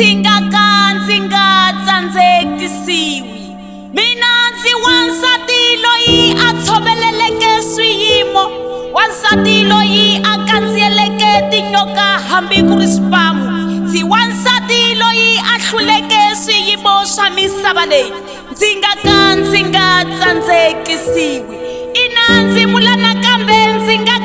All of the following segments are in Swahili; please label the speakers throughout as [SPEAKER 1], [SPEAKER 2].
[SPEAKER 1] ndzi nga tsandzekisiwi. Mina ndzi wansati loyi a tshoveleleke swiyimo, wansati loyi a kandziyeleke tinyoka hambi ku ri xipamu, ndzi wansati loyi a hluleke swiyimo swa misava leyi. Ndzi nga tsandzekisiwi. Ina ndzi vula nakambe ndzi nga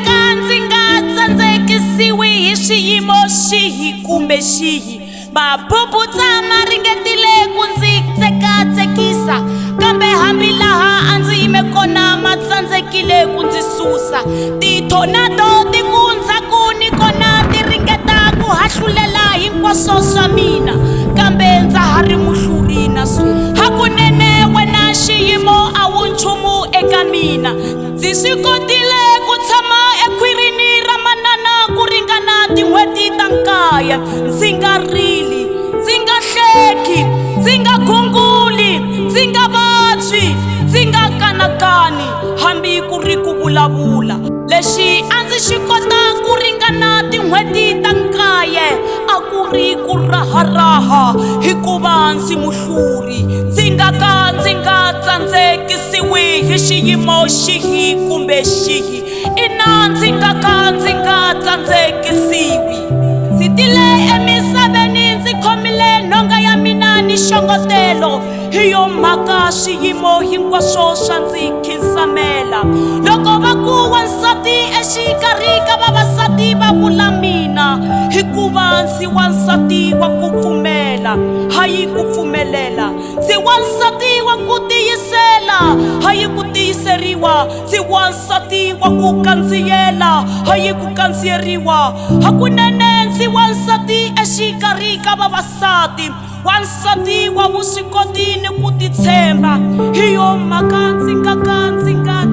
[SPEAKER 1] tsandzekisiwi hi xiyimo xihi kumbe xihi. Mabubutsa ma ringetile ku ndzi tsekatsekisa, kambe hambi laha a ndzi yime kona ma tsandzekile ku ndzi susa. Titornado ti ku ndzhaku ni kona ti ringeta ku hahlulela hinkwaswo swa mina, kambe ndza ha ri muhluri na sweswi. Hakunene wena xiyimo a wu nchumu eka mina. Ndzi swi kotile ku tshama ekhwirini ra manana ku ringana tin'hweti ta 9. Ndzi nga rili, ndzi nga hleki, ndzi nga gunguli, ndzi nga vabyi, ndzi nga kanakani hambi ku ri ku vulavula. Lexi a ndzi xi kota ku ringana tin'hweti ta 9 a ku ri ku raharaha hikuva ndzi muhluri. Ndzi nga tsandzekisiwi hi xiyimo xihi kumbe xihi. Ina ndzi nga tsandzekisiwi. Ndzi tile emisaveni ndzi khomile nhonga ya mina ni xongotelo, hi yo mhaka swiyimo hinkwaswo swa ndzi khisamela. Loko va ku wansati exikarhi ka vavasati va vula mina, hikuva ndzi wansati wa ku pfumela hayi ku pfumelela. Ndzi wansati wa ku tiyisela hayi ku tiyiseriwa. Ndzi wansati wa ku kandziyela hayi ku kandziyeriwa. Hakunene ndzi wansati exikarhi ka vavasati, wansati wa vuswikoti ni ku titshemba. Hi yo mhaka ndzi nga